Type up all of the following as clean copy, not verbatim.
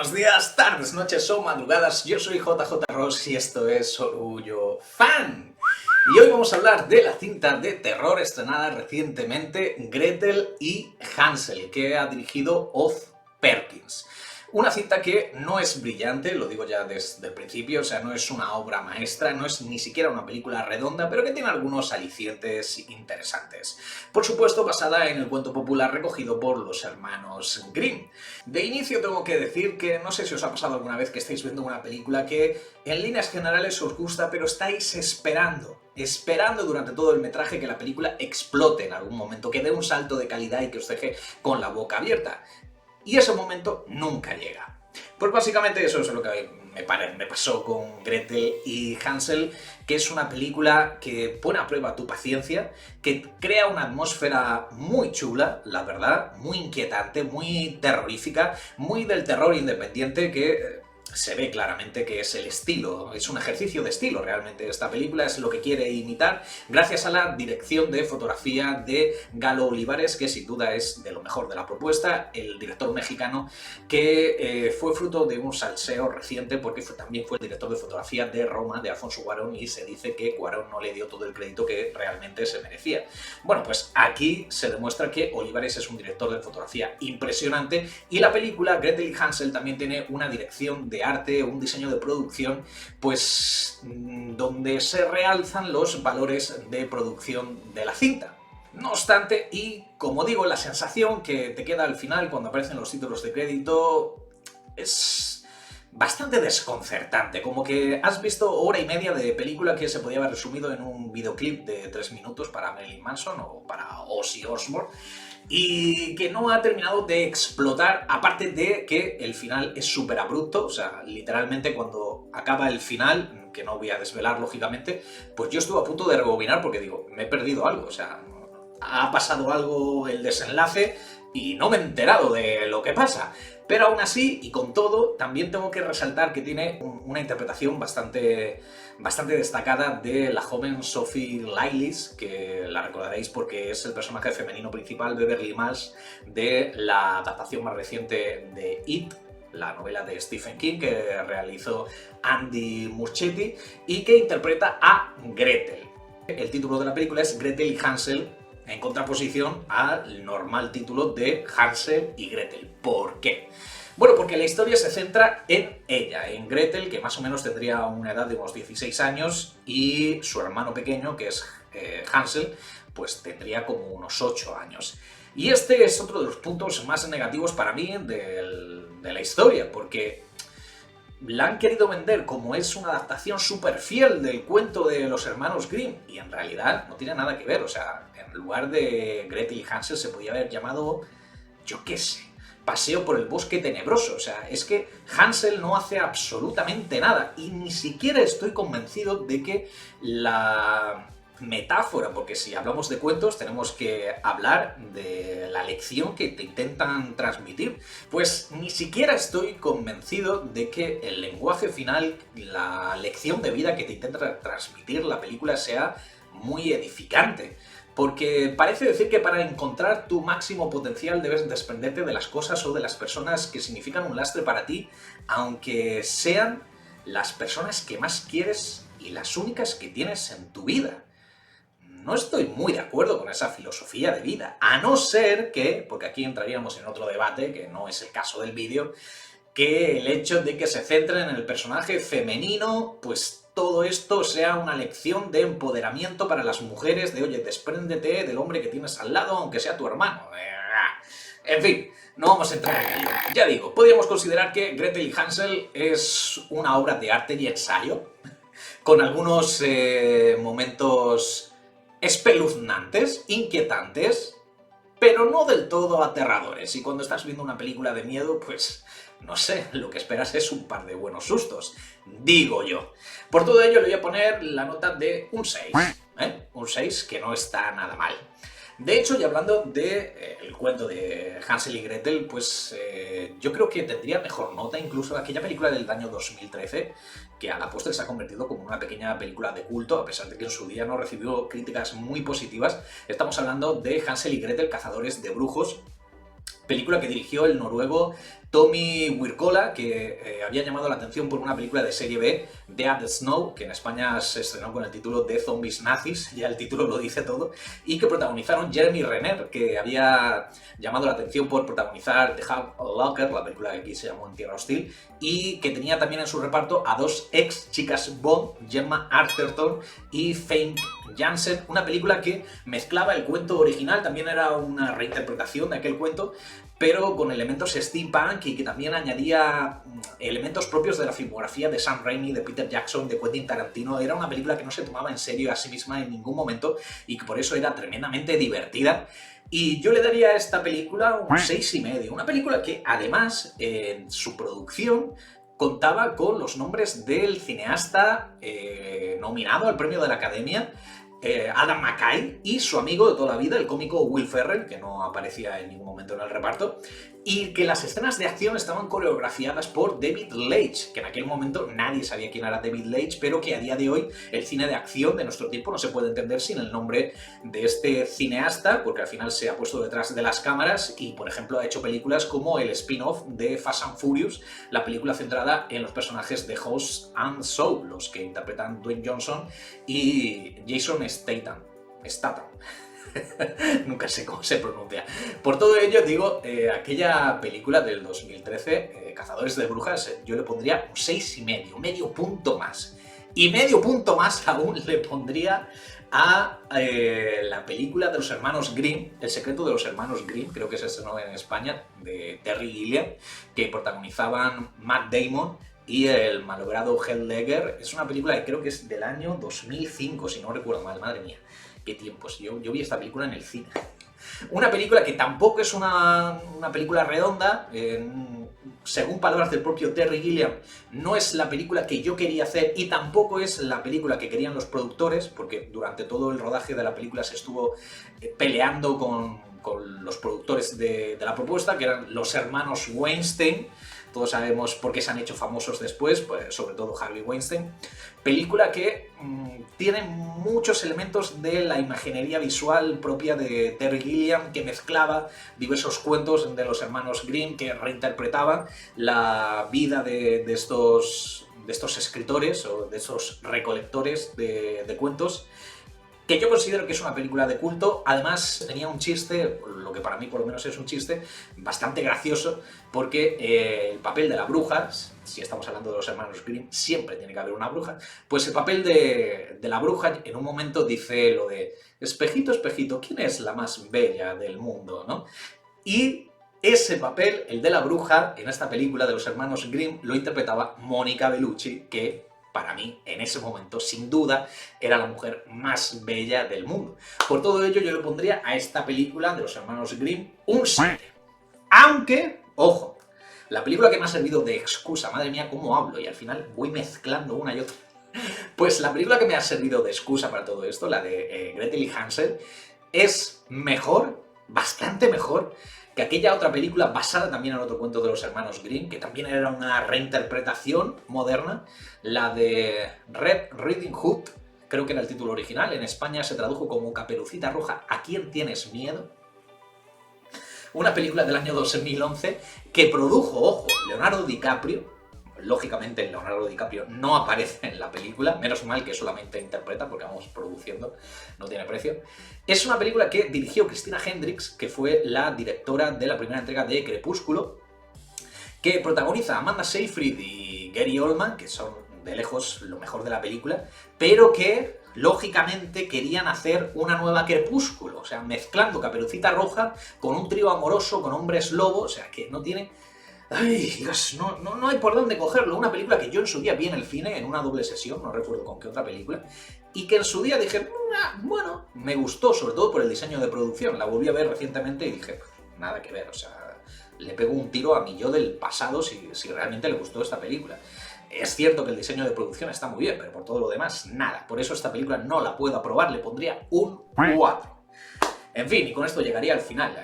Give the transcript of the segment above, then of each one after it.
Buenos días, tardes, noches o madrugadas, yo soy JJ Ross y esto es Orgullo Fan. Y hoy vamos a hablar de la cinta de terror estrenada recientemente, Gretel y Hansel, que ha dirigido Oz Perkins. Una cinta que no es brillante, lo digo ya desde el principio, o sea, no es una obra maestra, no es ni siquiera una película redonda, pero que tiene algunos alicientes interesantes. Por supuesto, basada en el cuento popular recogido por los hermanos Grimm. De inicio tengo que decir que no sé si os ha pasado alguna vez que estáis viendo una película que en líneas generales os gusta, pero estáis esperando durante todo el metraje que la película explote en algún momento, que dé un salto de calidad y que os deje con la boca abierta. Y ese momento nunca llega. Pues básicamente eso es lo que me pasó con Gretel y Hansel, que es una película que pone a prueba tu paciencia, que crea una atmósfera muy chula, la verdad, muy inquietante, muy terrorífica, muy del terror independiente que se ve claramente que es el estilo, es un ejercicio de estilo realmente esta película, es lo que quiere imitar, gracias a la dirección de fotografía de Galo Olivares, que sin duda es de lo mejor de la propuesta, el director mexicano que fue fruto de un salseo reciente porque también fue el director de fotografía de Roma, de Alfonso Cuarón, y se dice que Cuarón no le dio todo el crédito que realmente se merecía. Bueno, pues aquí se demuestra que Olivares es un director de fotografía impresionante y la película Gretel y Hansel también tiene una dirección de arte, un diseño de producción, pues donde se realzan los valores de producción de la cinta. No obstante, y como digo, la sensación que te queda al final cuando aparecen los títulos de crédito es bastante desconcertante, como que has visto hora y media de película que se podía haber resumido en un videoclip de 3 minutos para Marilyn Manson o para Ozzy Osbourne, y que no ha terminado de explotar, aparte de que el final es súper abrupto, o sea, literalmente cuando acaba el final, que no voy a desvelar lógicamente, pues yo estuve a punto de rebobinar porque digo, me he perdido algo, o sea, ha pasado algo el desenlace y no me he enterado de lo que pasa. Pero aún así, y con todo, también tengo que resaltar que tiene una interpretación bastante destacada de la joven Sophie Lillis, que la recordaréis porque es el personaje femenino principal, Beverly Marsh, de la adaptación más reciente de It, la novela de Stephen King que realizó Andy Muschietti y que interpreta a Gretel. El título de la película es Gretel y Hansel, en contraposición al normal título de Hansel y Gretel. ¿Por qué? Bueno, porque la historia se centra en ella, en Gretel, que más o menos tendría una edad de unos 16 años, y su hermano pequeño, que es Hansel, pues tendría como unos 8 años. Y este es otro de los puntos más negativos para mí de la historia, porque la han querido vender como es una adaptación súper fiel del cuento de los hermanos Grimm, y en realidad no tiene nada que ver, o sea, en lugar de Gretel y Hansel se podía haber llamado, yo qué sé, Paseo por el bosque tenebroso, o sea, es que Hansel no hace absolutamente nada, y ni siquiera estoy convencido de que la metáfora, porque si hablamos de cuentos tenemos que hablar de la lección que te intentan transmitir, pues ni siquiera estoy convencido de que el lenguaje final, la lección de vida que te intenta transmitir la película sea muy edificante. Porque parece decir que para encontrar tu máximo potencial debes desprenderte de las cosas o de las personas que significan un lastre para ti, aunque sean las personas que más quieres y las únicas que tienes en tu vida. No estoy muy de acuerdo con esa filosofía de vida, a no ser que, porque aquí entraríamos en otro debate, que no es el caso del vídeo, que el hecho de que se centren en el personaje femenino, pues todo esto sea una lección de empoderamiento para las mujeres, de oye, despréndete del hombre que tienes al lado, aunque sea tu hermano. En fin, no vamos a entrar en ello. Ya digo, podríamos considerar que Gretel y Hansel es una obra de arte y ensayo, con algunos momentos espeluznantes, inquietantes, pero no del todo aterradores. Y cuando estás viendo una película de miedo, pues no sé, lo que esperas es un par de buenos sustos, digo yo. Por todo ello le voy a poner la nota de un 6, un 6 que no está nada mal. De hecho, y hablando del cuento de Hansel y Gretel, pues yo creo que tendría mejor nota incluso aquella película del año 2013, que a la postre se ha convertido como una pequeña película de culto, a pesar de que en su día no recibió críticas muy positivas. Estamos hablando de Hansel y Gretel, cazadores de brujos, película que dirigió el noruego Tommy Wirkola, que había llamado la atención por una película de serie B, Dead Snow, que en España se estrenó con el título de Zombies Nazis, ya el título lo dice todo, y que protagonizaron Jeremy Renner, que había llamado la atención por protagonizar The Hurt Locker, la película que aquí se llamó En Tierra Hostil, y que tenía también en su reparto a dos ex chicas Bond, Gemma Arterton y Famke Janssen, una película que mezclaba el cuento original, también era una reinterpretación de aquel cuento, pero con elementos steampunk y que también añadía elementos propios de la filmografía de Sam Raimi, de Peter Jackson, de Quentin Tarantino. Era una película que no se tomaba en serio a sí misma en ningún momento y que por eso era tremendamente divertida. Y yo le daría a esta película un 6,5. Una película que además en su producción contaba con los nombres del cineasta nominado al premio de la Academia, Adam McKay, y su amigo de toda la vida, el cómico Will Ferrell, que no aparecía en ningún momento en el reparto, y que las escenas de acción estaban coreografiadas por David Leitch, que en aquel momento nadie sabía quién era David Leitch, pero que a día de hoy el cine de acción de nuestro tiempo no se puede entender sin el nombre de este cineasta, porque al final se ha puesto detrás de las cámaras y, por ejemplo, ha hecho películas como el spin-off de Fast and Furious, la película centrada en los personajes de Hobbs and Shaw, los que interpretan Dwayne Johnson y Jason Statham. Nunca sé cómo se pronuncia. Por todo ello, digo, aquella película del 2013, Cazadores de Brujas, yo le pondría un 6,5, medio punto más. Y medio punto más aún le pondría a la película de los hermanos Grimm, El secreto de los hermanos Grimm, creo que se estrenó en España, de Terry Gilliam, que protagonizaban Matt Damon y el malogrado Heath Ledger. Es una película que creo que es del año 2005, si no recuerdo mal, madre mía. Qué tiempos, yo vi esta película en el cine. Una película que tampoco es una película redonda, según palabras del propio Terry Gilliam, no es la película que yo quería hacer y tampoco es la película que querían los productores, porque durante todo el rodaje de la película se estuvo peleando con los productores de la propuesta, que eran los hermanos Weinstein. Todos sabemos por qué se han hecho famosos después, pues sobre todo Harvey Weinstein. Película que tiene muchos elementos de la imaginería visual propia de Terry Gilliam, que mezclaba diversos cuentos de los hermanos Grimm, que reinterpretaban la vida de estos escritores o de esos recolectores de cuentos, que yo considero que es una película de culto. Además tenía un chiste, lo que para mí por lo menos es un chiste, bastante gracioso, porque el papel de la bruja, si estamos hablando de los hermanos Grimm, siempre tiene que haber una bruja, pues el papel de la bruja en un momento dice lo de espejito, espejito, ¿quién es la más bella del mundo?, ¿no? Y ese papel, el de la bruja, en esta película de los hermanos Grimm, lo interpretaba Mónica Bellucci, que para mí, en ese momento, sin duda, era la mujer más bella del mundo. Por todo ello, yo le pondría a esta película de los hermanos Grimm un 7. Aunque, ojo, la película que me ha servido de excusa, madre mía, cómo hablo, y al final voy mezclando una y otra. Pues la película que me ha servido de excusa para todo esto, la de Gretel y Hansel, es mejor, bastante mejor, que aquella otra película basada también en otro cuento de los hermanos Grimm, que también era una reinterpretación moderna, la de Red Riding Hood, creo que era el título original, en España se tradujo como Caperucita Roja, ¿a quién tienes miedo? Una película del año 2011 que produjo, ojo, Leonardo DiCaprio. Lógicamente Leonardo DiCaprio no aparece en la película, menos mal que solamente interpreta, porque vamos produciendo, no tiene precio. Es una película que dirigió Christina Hendricks, que fue la directora de la primera entrega de Crepúsculo, que protagoniza a Amanda Seyfried y Gary Oldman, que son de lejos lo mejor de la película, pero que lógicamente querían hacer una nueva Crepúsculo, o sea, mezclando Caperucita Roja con un trío amoroso, con hombres lobo, o sea, que no tiene... Ay, Dios, no hay por dónde cogerlo. Una película que yo en su día vi en el cine, en una doble sesión, no recuerdo con qué otra película, y que en su día dije, bueno, me gustó, sobre todo por el diseño de producción. La volví a ver recientemente y dije, pues, nada que ver, o sea, le pego un tiro a mi yo del pasado si realmente le gustó esta película. Es cierto que el diseño de producción está muy bien, pero por todo lo demás, nada. Por eso esta película no la puedo aprobar, le pondría un 4. En fin, y con esto llegaría al final.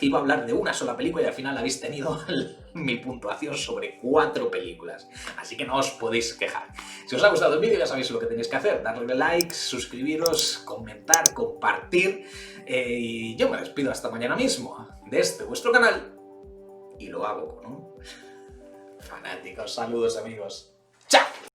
Iba a hablar de una sola película y al final habéis tenido mi puntuación sobre 4 películas. Así que no os podéis quejar. Si os ha gustado el vídeo ya sabéis lo que tenéis que hacer. Darle like, suscribiros, comentar, compartir. Y yo me despido hasta mañana mismo. de este vuestro canal y lo hago con un fanático. Saludos amigos. ¡Chao!